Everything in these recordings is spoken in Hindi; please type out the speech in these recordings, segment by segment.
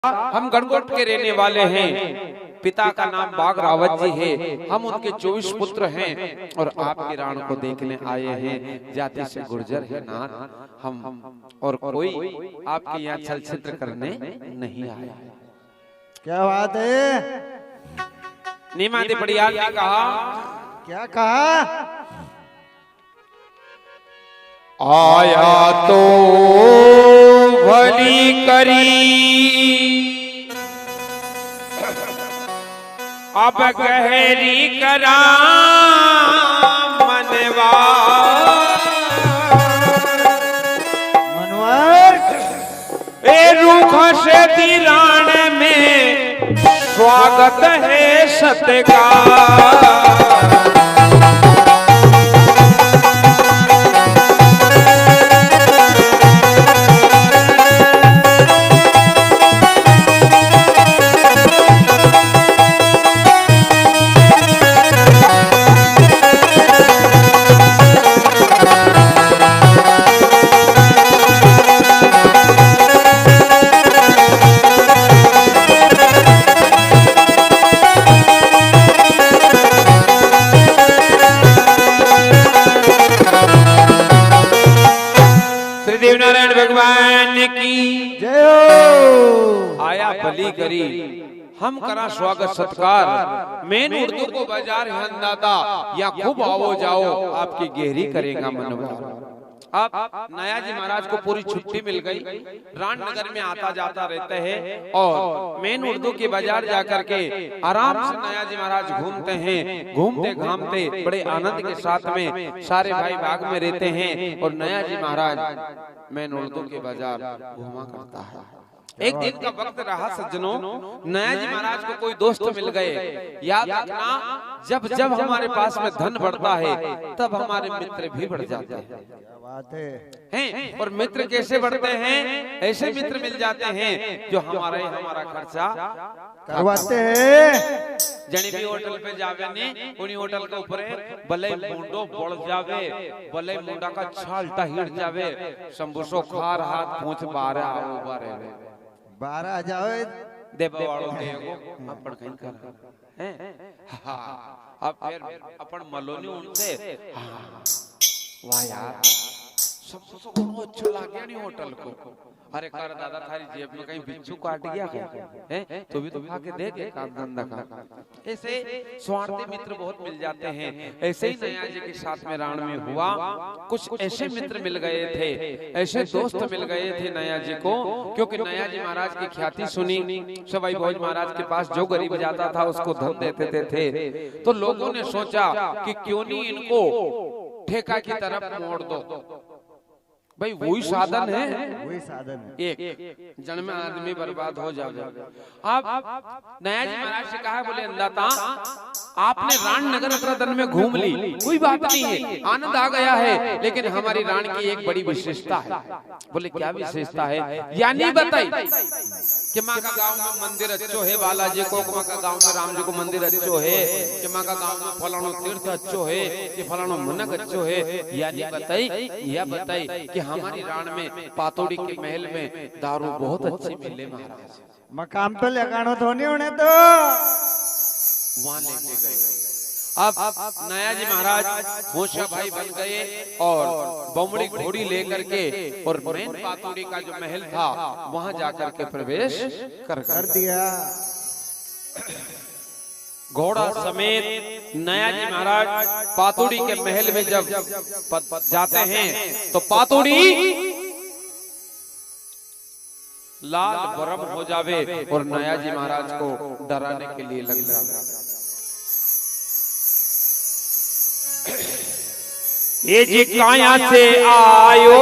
हम गणगोट के रहने वाले हैं। पिता का नाम बाग रावत जी है। हम उनके 24 पुत्र हैं और आपके राण को देखने आए हैं। जाति से गुर्जर है नाथ हम, और कोई आपके यहाँ छल छिद्र करने नहीं आया। क्या बात है? नीमाते पड़ियाल ने कहा, क्या कहा? आया तो भली करी, अब गहरी करा मनवार ए रूख से दिलान में स्वागत है सत्कार। देवनारायण भगवान की जय हो। आया भली करी, हम करा स्वागत सत्कार। मैन उर्दू को बाजार है अंदाता, या खूब आओ जाओ आपकी गहरी करेगा मनवा। अब नया जी महाराज को पूरी छुट्टी मिल गई। रामनगर में आता जाता रहते हैं और मेन उर्दू के बाजार जाकर के आराम से नया जी महाराज घूमते हैं। घूमते घामते बड़े आनंद के साथ में सारे भाई बाग में रहते हैं और नया जी महाराज मेन उर्दू के बाजार घूमा करता है। एक दिन का वक्त रहा सज्जनों, नया जी महाराज को कोई दोस्त मिल गए। याद रखना, जब जब हमारे पास में धन बढ़ता है तब हमारे मित्र भी बढ़ जाते हैं। बात है। और मित्र कैसे बढ़ते हैं? ऐसे मित्र मिल जाते हैं जो हमारा खर्चा करवाते हैं। जनी भी होटल पे जावे ने, उन्हीं होटल के ऊपर भले मुंडो बढ़ जावे, भले मुंडा का छालटा हिट जावे, संबुसो खार हाथ पूछ बारे आओ बारे 12 जाओ देवा वालों देखो अपन कहीं कर हैं। हाँ, अब फिर अपन मलोनी उनसे वाह यार सबसे कोनो अच्छा लग गया नहीं होटल को। अरे कर दादा थारी जेब में कहीं बिच्छू काट गया है तो भी तो खा के देख एक काम धंधा का। ऐसे स्वार्थी मित्र बहुत मिल जाते हैं। ऐसे ही नया जी के साथ में राण में हुआ। कुछ ऐसे मित्र मिल गए थे, ऐसे दोस्त मिल गए थे नया जी को, क्योंकि नया जी महाराज की ख्याति सुनी। सवाई भोज महाराज के पास जो गरीब जाता था उसको धन देते थे। तो लोगों ने सोचा कि क्यों नहीं इनको ठेका की तरफ मोड़ दो। भाई वही साधन है, वही साधन है। एक जन में आदमी बर्बाद हो जाए। अब नया जी महाराज से कहा, बोले अंदाता आपने रामनगर 18 दिन में घूम ली, कोई बात नहीं है, आनंद आ गया है, लेकिन हमारी राण की एक बड़ी विशेषता है। बोले क्या विशेषता है? यानी बताई कि माँ का गांव में मंदिर अच्छो है, बालाजी को माँ का गांव में राम जी को मंदिर अच्छो है, कि माँ का गांव में फलानो तीर्थ अच्छो है, कि फलानो मनक अच्छो है। यानी बताई, यह बताई कि हमारी राण में पातोड़ी के महल में दारू बहुत अच्छी मिले महाराज। मकाम तो लगानो तो नहीं होने तो वहां लेके गए। अब नया जी महाराज होशा भाई बन गए और बमड़ी घोड़ी लेकर के और मेन पातोड़ी का जो महल था वहां जाकर के प्रवेश कर दिया। घोड़ा समेत नया जी महाराज पातोड़ी के महल में जब जाते हैं तो पातोड़ी लाल बरम हो जावे और नया जी महाराज को डराने के लिए लग जावे। ये जी काया से आयो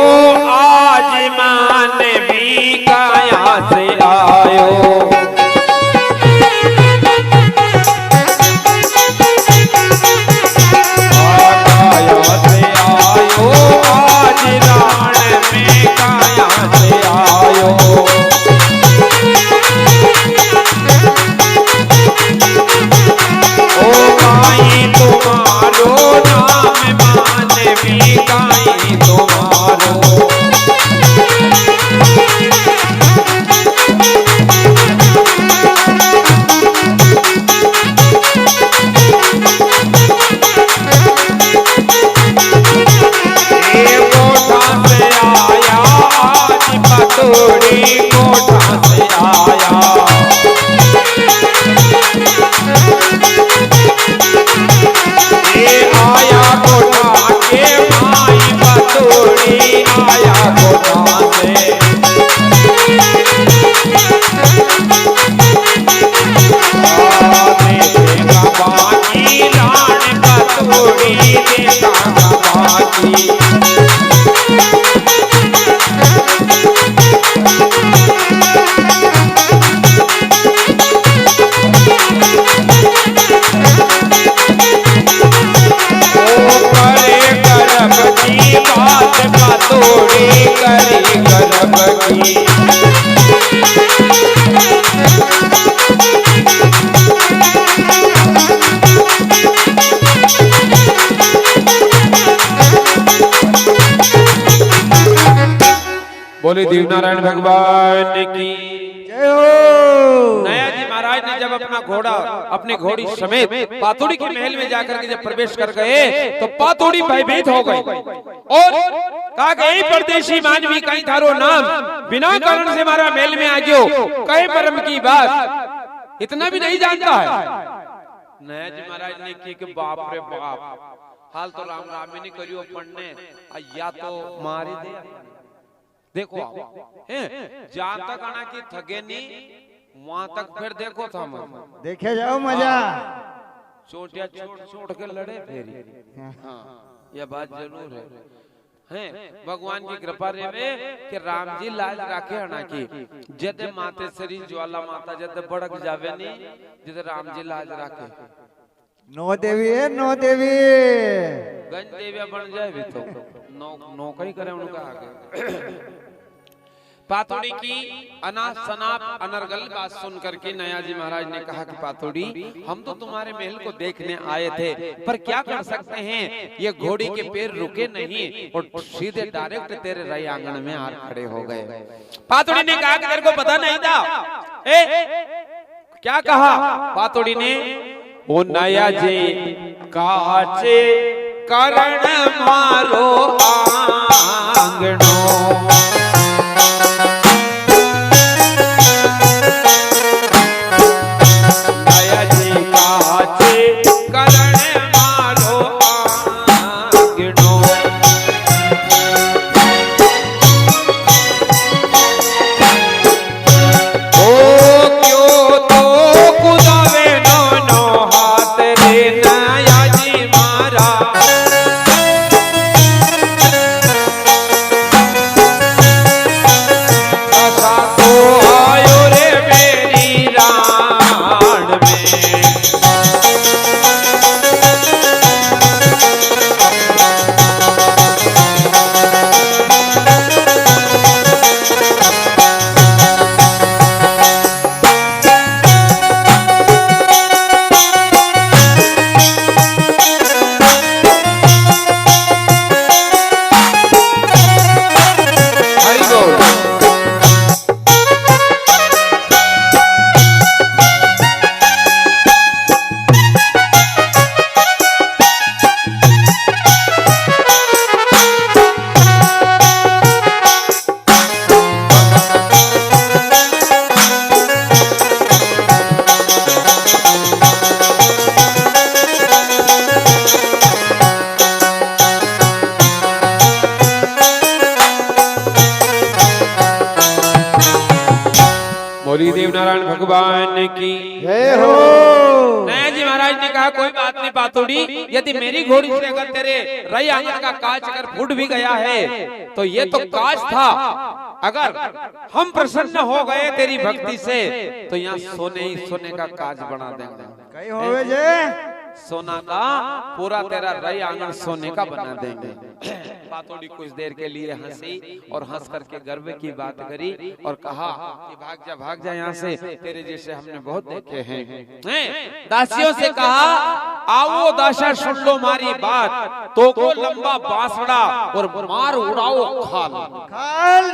आज मान भी काया से आयो, तुम्हारो बोले देवनारायण भगवान की जय हो। नया जी महाराज ने जब अपना घोड़ा अपने घोड़ी समेत पातोड़ी के महल में जाकर के जब प्रवेश कर गए तो पातोड़ी भयभीत हो गई और कहा गई परदेशी मानवी कहीं थारो नाम बिना कारण से हमारा महल में आ गयो कहे परम की बात इतना भी नहीं जानता है। नया जी महाराज ने की कि बाप रे बाप हाल तो राम राम ही नहीं करियो पढ़ने या तो मारी दे देखो जहां तक आना की थगे नहीं वहां तक फिर देखो था देखे जाओ मजा चोटिया छोड़ के लड़े फेरी हाँ यह बात जरूर है भगवान की कृपा रेवे कि राम जी लाज राखे हना की जदे माते शरीर ज्वाला माता जदे बड़क जावे नहीं जदे राम जी लाज राखे नो देवी है नो देवी गंज देविया बन जाए भी तो नो कहीं करे उनका आगे पातोड़ी की अनाप शनाप अनर्गल बात सुन करके नया जी महाराज ने कहा कि पातोड़ी हम तो तुम्हारे महल को देखने आए थे पर क्या कर सकते हैं ये घोड़ी के पैर रुके नहीं और सीधे डायरेक्ट तेरे रई आंगन में आ खड़े हो गए। पातोड़ी ने कहा कि तेरे को पता नहीं था क्या कहा पातोड़ी ने ओ नया जी काचे करण मारो आंगनो देवनारायण भगवान की जय हो। नया जी महाराज ने कहा कोई बात नहीं पातोड़ी यदि मेरी घोड़ी से अगर तेरे रई आंगन का कांच अगर फूट भी गया है तो ये तो कांच था अगर हम प्रसन्न हो गए तेरी भक्ति से तो यहाँ सोने ही सोने का कांच बना देंगे कहीं होवे जे सोना का पूरा तेरा रई आंगन सोने का बना देंगे। पातोड़ी कुछ देर के लिए हंसी और हंस करके गर्व की बात करी और कहा कि भाग जा यहाँ से तेरे जैसे हमने बहुत देखे हैं। दासियों से कहा आओ दासा सुन लो मारी बात तो को लंबा बांसड़ा और मार उड़ाओ खाल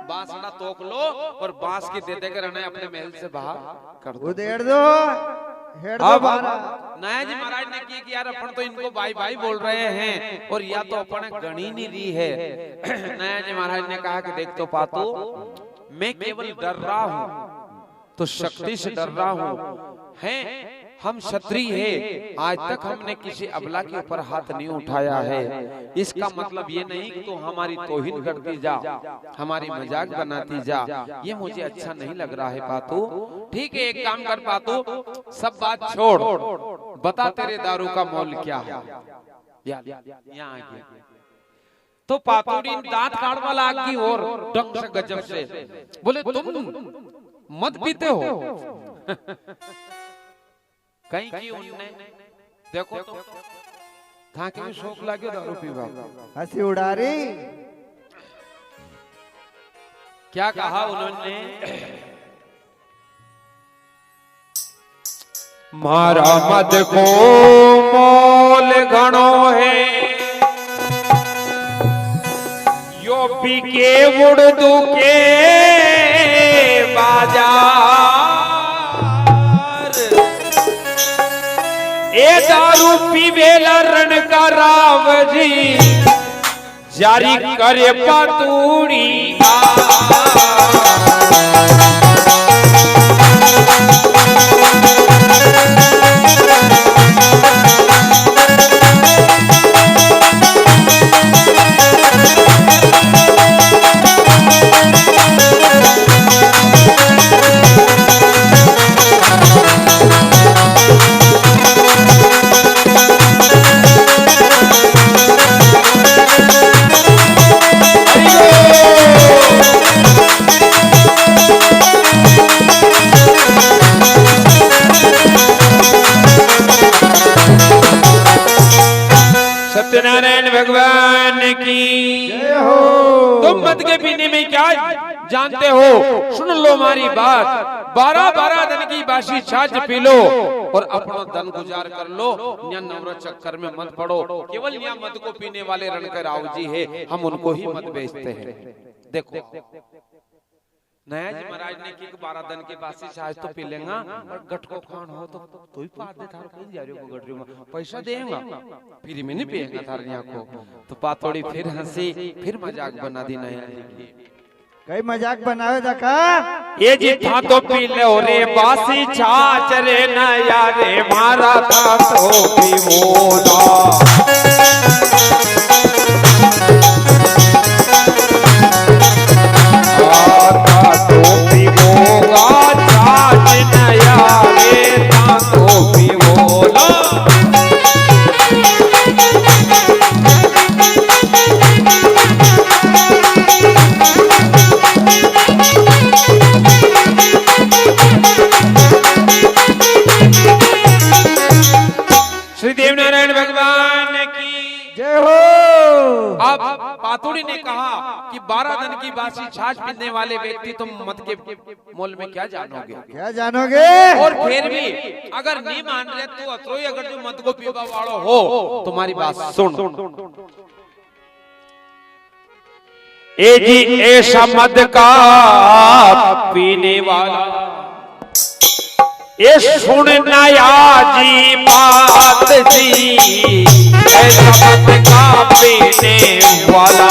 बांसड़ा तोक लो और बांस की दे देकर अपने महल से बाहर कर दो उधेड़ दो अब नया जी महाराज ने किया कि यार अपन तो इनको भाई भाई बोल रहे हैं और या तो अपन गणी नहीं रही है। नया जी महाराज ने कहा कि देख तो पातो मैं केवल डर रहा हूँ तो शक्ति से डर रहा हूँ हैं हम क्षत्रिय है आज तक हमने किसी अबला के ऊपर हाथ नहीं उठाया है। इसका मतलब ये नहीं कि तू हमारी तौहीन करती जा हमारी मजाक बनाती जा ये मुझे अच्छा नहीं लग रहा है पातू। ठीक है एक काम कर पातू सब बात छोड़ बता तेरे दारू का मोल क्या है। यहाँ आ गया तो पातोड़ी दांत काटवा लागी और डंग से गजब से बोले तुम मत पीते हो कहीं की उनने देखो तो था कि भी शौक लाग्यो दारू पीवा हंसी उड़ा रही क्या कहा उन्होंने मारा मद को मोल घणो है यो पी के उड़दू के बाजार ए दारू पीवेला रण का राव जी जारी करे पातूड़ी सत्यनारायण भगवान की जय हो। तुम मद के पीने में क्या जानते हो? सुन लो हमारी बात। 12 दिन की बासी छाछ पी लो और अपना धन गुजार कर लो। यहाँ नवरा चक्कर में मत पड़ो। केवल यहाँ मद को पीने वाले रणकर राव जी है, हम उनको ही मत बेचते हैं। देखो नया जी महाराज ने की 12 दिन के बासी छाछ तो पी लेगा और गट को खान हो तो ही पार दे थार कहीं जा रही हो गट में पैसा देगा फिर में नहीं पिएगा थार यहाँ को। तो पातोड़ी फिर हंसी फिर मजाक बना दी नया जी की। कई मजाक बनावे दका ये जी था तो पी ले रे बासी छाछ रे नया रे मारा था तो पी मोला पातुड़ी ने कहा कि 12 दिन की बासी छाछ पीने वाले व्यक्ति तुम मद के मोल में क्या जानोगे? क्या जानोगे? और फिर भी अगर नहीं मान रहे तो अतरोई अगर जो मद को पीवा वालों हो तुम्हारी बात सुन। ए जी ऐसा मद का पीने वाला ये सुनना जी बात जी ऐसा मद का पीने वाला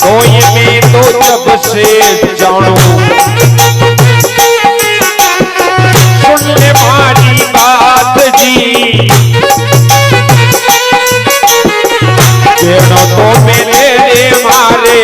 कोई में तो जब से जानू सुनने मारी बात जी तो मेरे मारे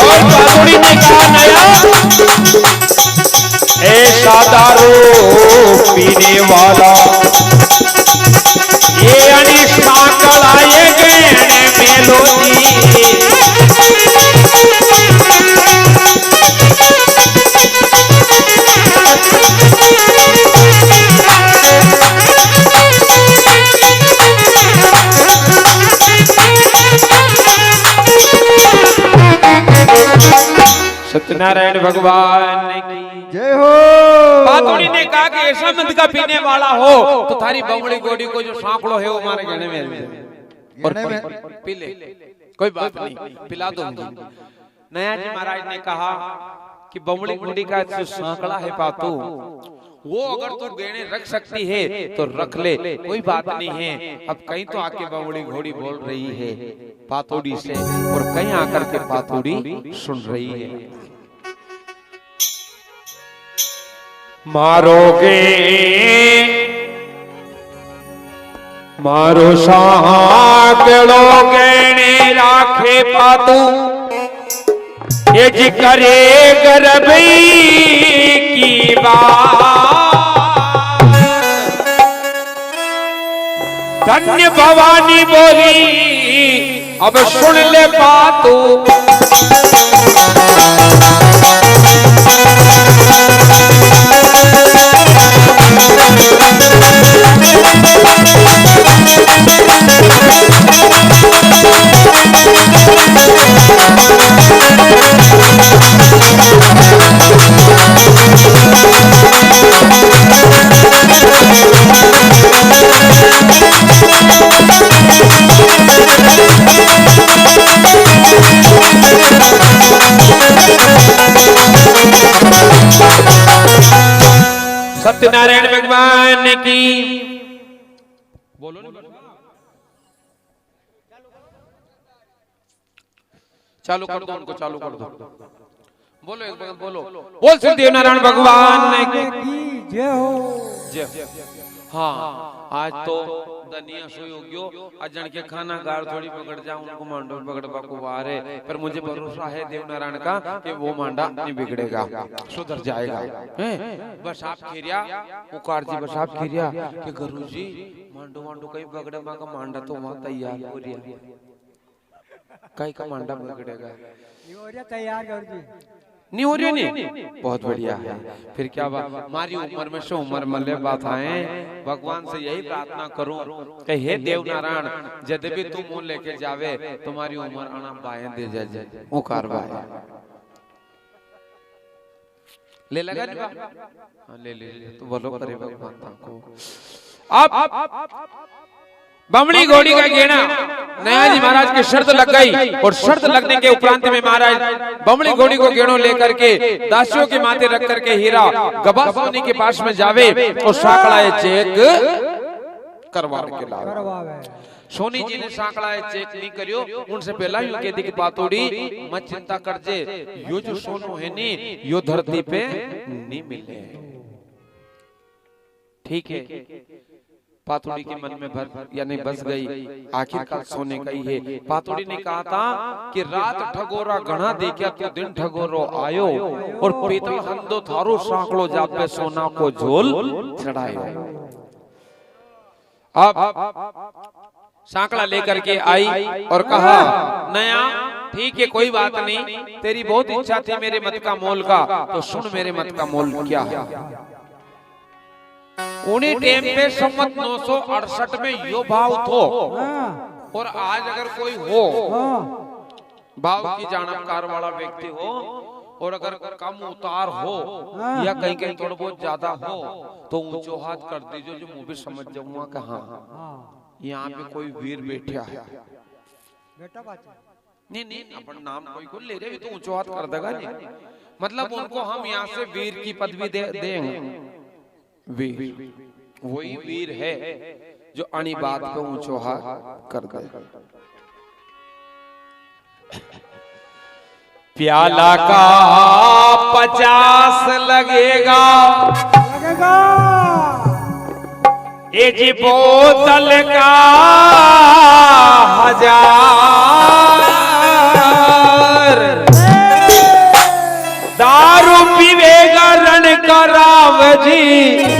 और बाबूड़ी ने कहा नया ऐसा दारू पीने वाला ये अनिष्ठा कलाए गहने मेलोजी सत्यनारायण भगवान की जय हो। पातोड़ी ने कहा कि ऐसा मद का पीने वाला हो तो थारी बमड़ी गोड़ी को जो सांकड़ो है वो हमारे गहने में और पी ले, कोई बात नहीं पिला दूंगी। नया जी महाराज ने कहा कि बमड़ी गोड़ी का जो सांकड़ा है पातू वो अगर तू गहने रख सकती है तो रख ले, कोई बात नहीं है। अब कहीं तो आके बमड़ी घोड़ी बोल रही है पातोड़ी से और कहीं आकर के पातोड़ी सुन रही है। मारोगे मारो साकड़ो गहने राखे पातू ये जी करे गरबी की बात धन्य भवानी बोली अब सुन ले बात सत्यनारायण भगवान की बोलो ना चालू कर दो उनको चालू कर दो बोलो एक बार बोलो बोल श्री देवनारायण भगवान की जय हो जय हाँ आज तो दनिया सोई हो गयो अजन के खाना गार थोड़ी पकड़ जाऊं उनको मांडो पकड़वा को बाहर है पर मुझे भरोसा है देवनारायण का कि वो मांडा नहीं बिगड़ेगा सुधर जाएगा हैं बस आप खिरिया पुकार जी बस आप खिरिया कि गुरुजी मांडो मांडो कहीं पकड़े मां का मांडा तो वहां तैयार हो रिया कहीं का मांडा बिगड़ेगा हो रहा तैयार गुरुजी नहीं हो रही नहीं बहुत बढ़िया है फिर क्या हमारी उम्र में से उम्र मल्ले बात आए भगवान से यही प्रार्थना करूं कि हे देवनारायण जब भी तुम मुंह लेके जावे तुम्हारी उम्र आना बाएं दे जाए वो कारवाई ले लगा ले ले तो बोलो करे भगवान को आप बमड़ी घोड़ी का गेना नया जी महाराज की शर्त लग गई और शर्त लगने के उपरांत में महाराज बमड़ी घोड़ी को गेणों लेकर के दासियों के माथे रख करके हीरा गबा सोनी के पास में जावे और साकड़ाए चेक करवा के लावे सोनी जी ने साकड़ाए चेक नहीं करियो उनसे पहला यूं कहती कि पातोड़ी मत चिंता कर जे यो जो सोनो है नी यो धरती पे नहीं मिले ठीक है पातोड़ी के मन में भर यानी बस गई आखिरकार सोने का ही है पातोड़ी ने कहा था कि रात ठगोरा घना देखा तो दिन ठगोरो आयो और पीतल हंदो थारो सांकड़ो जापे सोना को झोल चढ़ायो अब सांकड़ा लेकर के आई और कहा नया ठीक है कोई बात नहीं तेरी बहुत इच्छा थी मेरे मत का मोल का तो सुन मेरे मत का मोल क्या है उन्हीं टाइम पे सम्मत 968 में यो भाव थो और आज अगर कोई हो भाव की जानकार वाला व्यक्ति हो और अगर कम उतार हो या कहीं कहीं थोड़ा बहुत ज्यादा हो तो ऊंचो हाथ कर दीजिए जो मुंह भी समझ जाऊंगा कहाँ यहाँ पे कोई वीर बैठा है नहीं अपन नाम कोई को ले रहे भी तो ऊंचो हाथ कर देगा नहीं मतलब उनको हम यहाँ से वीर की पदवी देंगे वीर वही वीर है जो अणी बात को ऊंचो हाथ कर दे प्याला का 50 लगेगा ये जी बोतल का 1000 दारू पीवेगा रण का राव जी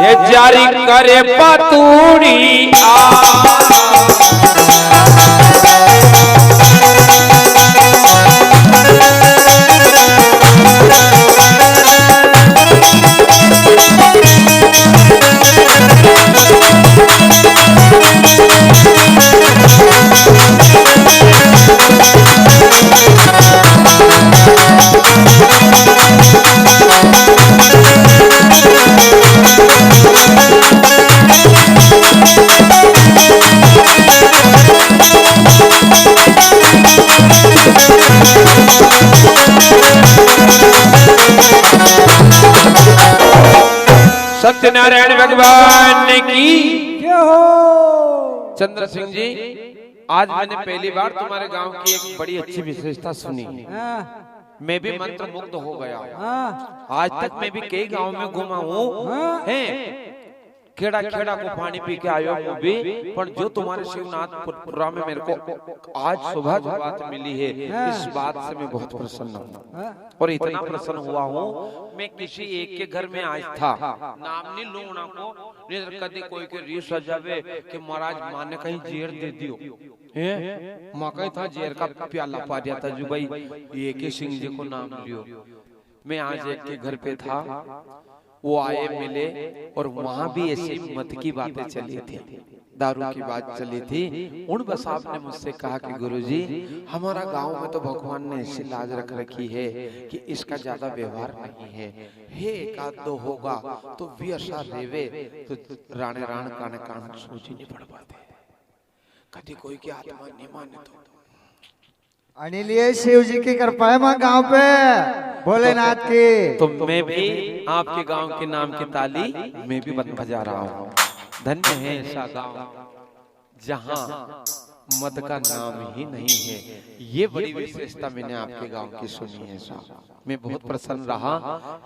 ये जारी करे पातूड़ी सत्यनारायण भगवान की चंद्र सिंह जी आज मैंने पहली बार तुम्हारे गांव की एक बड़ी अच्छी विशेषता सुनी मैं भी मंत्र मुग्ध हो गया आज तक मैं भी कई गांव में घुमा हूँ खेड़ा खेड़ा को पानी पी के आयो हूँ भी पर जो तुम्हारे शिवनाथपुरा में मेरे को आज सुबह जो बात मिली है इस बात से मैं बहुत प्रसन्न हूँ और इतना प्रसन्न हुआ हूँ मैं किसी एक के घर में आज था नाम नहीं लूंगा को कदी कोई के री सजावे कि महाराज माने कहीं जेर दे दियो मकई था जेर का प्याला पा दिया था जो भाई ये के सिंह जी को नाम लियो। मैं आज एक के घर पे था, वो आए मिले और वहां भी ऐसी मत की बातें चली थी, दारू की बात चली थी। उन बस आपने मुझसे कहा कि गुरुजी हमारा गांव में तो भगवान ने ऐसी लाज रख रखी है कि इसका ज्यादा व्यवहार नहीं है, हे एक आध दो होगा तो भी ऐसा रेवे तो राणे राण काने कान सोच ही नहीं पड़ पाते, कभी कोई की आत्मा नहीं माने तो अनिल ये शिव जी की कृपा है मां गांव पे भोलेनाथ की। तो मैं भी आपके गांव के नाम की ताली मैं भी बजा रहा हूँ। धन्य है ऐसा गांव जहां मद का नाम ही नहीं है। ये बड़ी विशेषता मैंने आपके गांव की सुनी है साहब। मैं बहुत प्रसन्न रहा।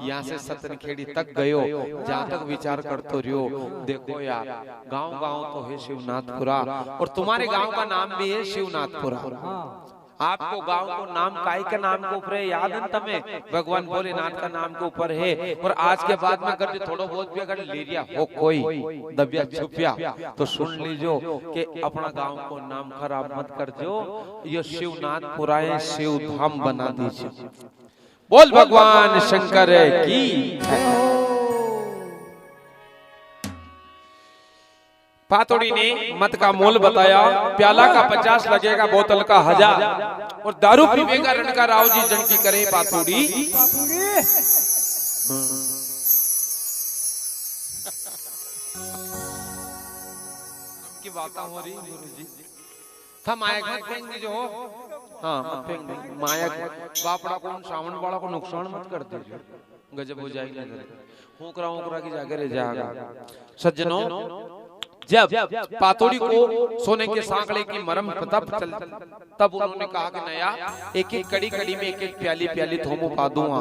यहाँ से सतनखेड़ी तक गयो, जहाँ तक विचार करते रहो, देखो यार गांव गांव तो है शिवनाथपुरा और तुम्हारे गांव का नाम भी है शिवनाथपुरा। आपको गांव को नाम काई के नाम के ऊपर याद है तमें, भगवान भोलेनाथ का नाम के ऊपर है। और आज के बाद में अगर थोड़ा बहुत भी अगर लीरिया हो कोई दबिया छुपिया तो सुन लीजो कि अपना गांव को नाम खराब मत कर जो, ये शिवनाथपुरा है, शिव धाम बना दीजिए। बोल भगवान शंकर की। पातोड़ी ने मत का मोल बताया, प्याला का 50 लगेगा, बोतल का 1000 और दारू पीवेगा रण का राव जी जन की करे पातोड़ी। की बात हो रही गुरुजी था मायक मत फेंक जो, हाँ मत फेंक दे मायक। बापड़ा को सावन वाला को नुकसान मत कर दीजिए, गजब हो जाएगी। होकरा की जाकर रह जाएगा। सज्जनों जब पातोड़ी को सोने के सांकड़े की मरम तब उन्होंने कहा कि नया एक एक कड़ी कड़ी में एक एक प्याली प्याली थोमो पा दूंगा।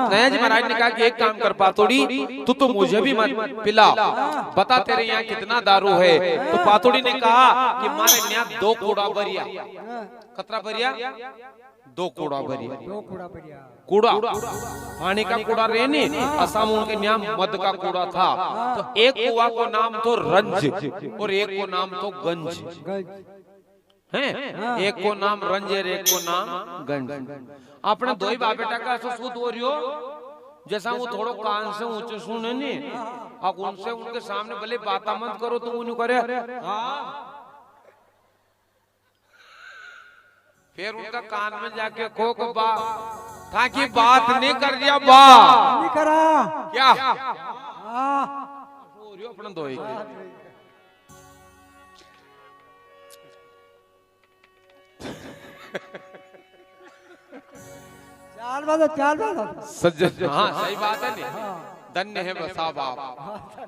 नया जी महाराज ने कहा कि एक काम कर पातोड़ी, तू मुझे भी मत पिला, बता तेरे यहाँ कितना दारू है। तो पातोड़ी ने कहा कि मारे यहाँ 2 कूड़ा भरिया। कतरा भरिया? 2 कूड़ा भरिया। कूड़ा पानी का कूड़ा रहने असम उनके नाम मद का कूड़ा था। तो एक कुआ को नाम तो रंज और एक को नाम तो गंज हैं। एक को नाम रंज और एक को नाम गंज। अपने दो ही बाप बेटा का सूद हो रही हो, जैसा वो थोड़ो कान से ऊंचे सुने नहीं, अब उनसे उनके सामने भले बात मत करो तो वो करे। फिर उनका कान में जाके को बा ताकि बात नहीं कर दिया, बा नहीं करा क्या अपना दो चाल बात सज्जन। हाँ सही बात है नहीं, धन्य है बसा बाप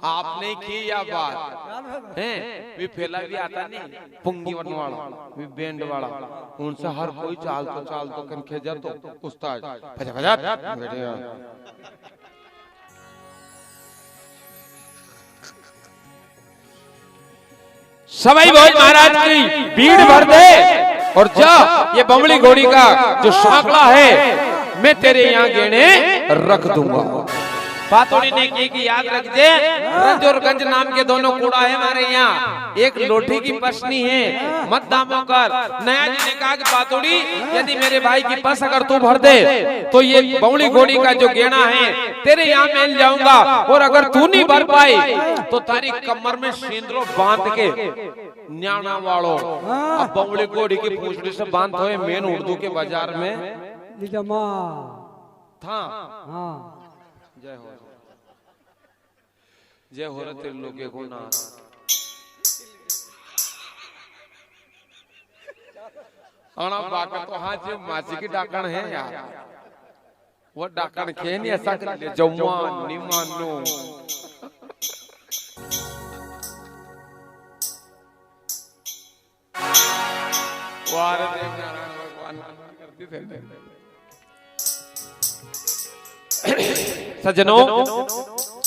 आपने की या बात है। वे फैला भी आता नहीं, पुंगी वन वाला वे बैंड वाला, उनसे हर कोई चाल तो कनखे जा तो उस्ताद भजा भजा सवाई भोज महाराज की भीड़ भर दे और जा ये बमली घोड़ी का जो शाकला है मैं तेरे यहाँ गेने रख दूंगा। पातोड़ी ने की याद रख दे, रंज और गंज नाम के दोनों कूड़ा है हमारे यहाँ, एक लोठी की पसनी है, मत दामो कर। नया जी ने कहा कि पातोड़ी यदि मेरे भाई की पस अगर तू भर दे तो ये बमली घोड़ी का जो गेना है तेरे यहाँ मिल जाऊंगा, और अगर तू नहीं भर पाई तो तारी कमर में सिंदूर बांध के न्याणा वालों अब बमली घोड़ी की पूंछड़ी से बांध हुए मेन उर्दू के बाजार में था। जय हो जय हो रहे तेरे लोगे को ना आना बाका तो हाँ जो माची की डाकण है यार, वो डाकण खे नहीं ऐसा कर ले जवान निमानो वारे देव नारायण भगवान करती थे। सज्जनों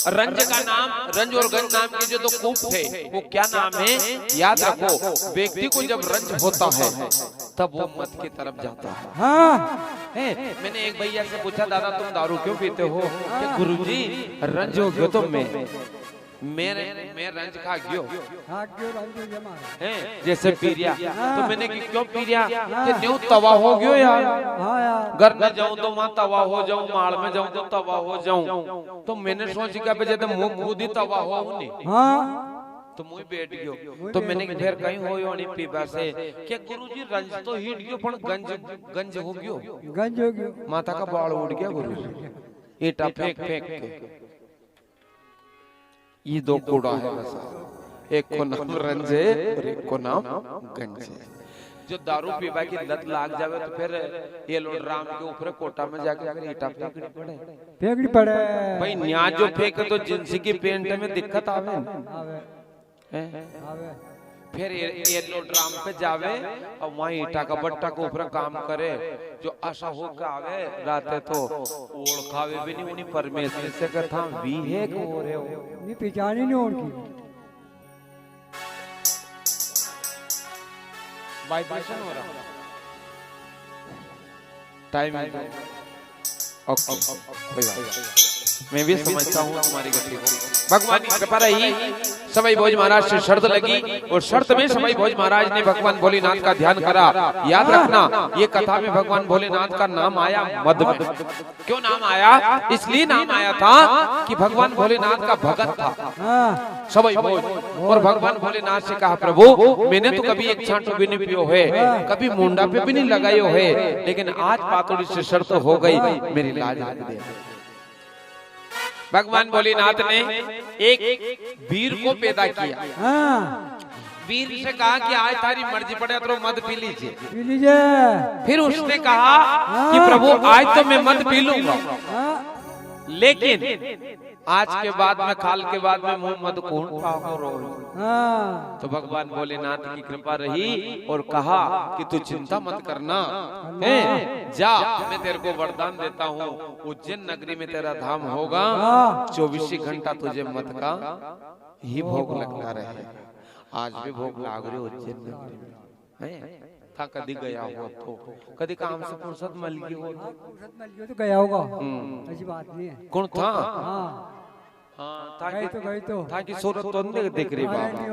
रंज का नाम, रंज और गंज नाम के जो दो कूप थे वो क्या नाम है याद रखो। व्यक्ति को जब रंज होता है तब वो मत की तरफ जाता है। हाँ। मैंने एक भैया से पूछा दादा तुम दारू क्यों पीते हो? कि गुरुजी रंज हो गया तो मैं मैं रंज खा गयो हाँ क्यों रंजो जमा हैं जैसे पीरिया तो मैंने कि क्यों पीरिया कि न्यू तवा हो गयो यार। हाँ यार घर में जाऊं तो वहां तवा हो जाऊं, माल में जाऊं तो तवा हो जाऊं। तो मैंने सोच के पे जब मुंह खुद ही तवा हो नहीं हाँ तो मुंह बैठ गयो। तो मैंने कि फिर कहीं होयो नहीं पीबा से कि गुरुजी रंज तो हिट गयो पण गंज हो गयो, गंज हो गयो, माथा का बाल उड़ गया गुरुजी। ईटा फेंक फेंक के ये दो कूड़ा है बस, एक को नाम रंज है और एक को नाम गंज है। जो दारू पीबा की लत लाग जावे तो फिर ये लोग राम के ऊपर कोटा में जाके ईटा फेंकनी पड़े भाई। न्याय जो फेंके तो जिंसी की पेंट में दिक्कत आवे आवे फिर ये लोग ड्राम पे जावे और वहाँ ईटा का बट्टा के ऊपर काम करे। जो आशा हो के आवे राते तो ओढ़ खावे भी नहीं, उन्हीं परमेश्वर से कथा भी है को हो रहे हो नहीं पहचान ही नहीं उनकी। वाइब्रेशन हो रहा टाइम है। ओके कोई बात, मैं भी समझता हूँ तुम्हारी गति को। भगवान की कृपा रही, सवाई भोज महाराज से शर्त लगी और शर्त में सवाई भोज महाराज ने भगवान भोलेनाथ का ध्यान करा। याद रखना ये कथा में भगवान भोलेनाथ का नाम आया मद में। क्यों नाम आया? इसलिए नाम आया था कि भगवान भोलेनाथ का भगत था सवाई भोज। और भगवान भोलेनाथ से कहा प्रभु मैंने तो कभी एक छांटो भी नहीं पियो है, कभी मुंडा पे भी नहीं लगायो है, लेकिन आज पातोड़ी से शर्त हो गई, मेरी लाज रख दे। भगवान भोलेनाथ ने एक वीर को पैदा किया। वीर से कहा कि आज तारी मर्जी पड़े तो मद पी लीजिए। फिर उसने कहा कि प्रभु आज तो मैं मद पी लूंगा, लेकिन आज के बाद में खाल के बाद में मुंह मद कौन पाओ। तो भगवान भोलेनाथ की कृपा रही और कहा कि तू चिंता मत करना है, जा मैं तेरे को वरदान देता हूँ, उज्जैन नगरी में तेरा धाम होगा, 24 घंटा तुझे मत का ही भोग लगता रहे। आज भी भोग लाग रहे उज्जैन नगरी में था, कभी गया हुआ तो कभी काम से फुर्सत मिल गई हो तो गया होगा, ऐसी बात नहीं है। कौन था? हाँ था कि सूरत तो नहीं देख रही बाबा,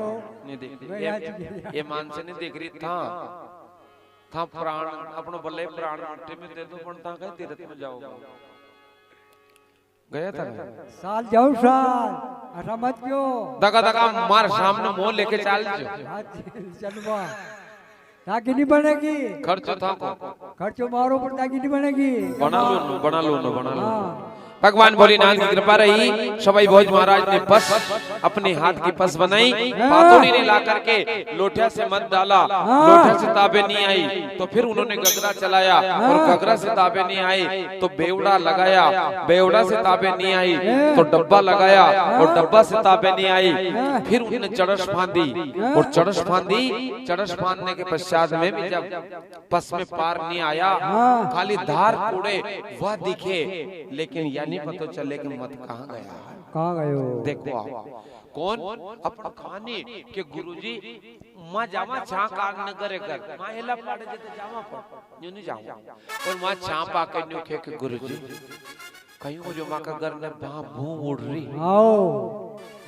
नहीं देख रही, ये मान से नहीं देख रही था प्राण अपनो भले प्राण मिट्टी में दे दो पण ता कहीं तीर्थ में जाओ गया था साल जाओ साल ऐसा मत क्यों दगा दगा मार सामने मोह लेके चल चलवा ताकि नहीं बनेगी। खर्च था खर्चो मारो पर ताकि नहीं बनेगी। बना लो। भगवान भोलेनाथ की कृपा रही, सवाई भोज महाराज ने पस अपने हाथ की पस बनाई, पातोड़ी ने ला करके लोटिया से मत डाला, लोटिया से ताबे नहीं आई, तो फिर उन्होंने गगरा चलाया और गगरा से ताबे नहीं आई तो बेवड़ा लगाया, बेवड़ा से ताबे नहीं आई तो डब्बा लगाया और डब्बा से ताबे नहीं आई, फिर उन्होंने चड़स फांदी और चड़स फांदने के पश्चात में भी जब पस में पार नहीं आया, खाली धार कूड़े वह दिखे, लेकिन नहीं पता चले कि मत कहाँ गयो। देखो आप कौन अपना खाने के गुरुजी मां जामा छा काग न करे कर मां हेला पाड़े जते जामा पर न्यू नहीं जाऊं और मां छा पा के न्यू खे के गुरुजी कहीं हो जो मां का घर में भू उड़ रही आओ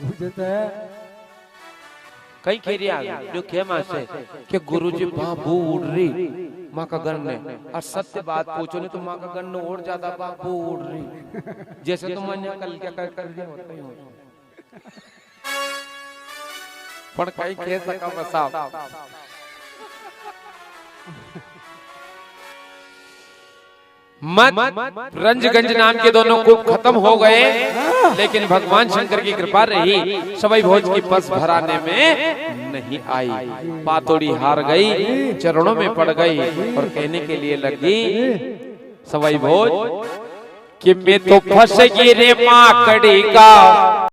बुझते कई खेरिया जो खेमा से कि गुरुजी भू उड़ रही माँ का घर ने, और सत्य बात पूछो नहीं तो माँ का घर ने और ज्यादा बाबू उड़ रही, जैसे तुम अन्य कल क्या कर दिया होता ही हो पर कहीं कह सका बसा। मत रंजगंज नाम के दोनों को खत्म हो गए, लेकिन भगवान शंकर की कृपा रही, सवाई भोज की पस भराने में नहीं आई, पातोड़ी हार गई, चरणों में पड़ गई और कहने के लिए लगी सवाई भोज कि मैं तो फंस गई रे मां कड़ी का।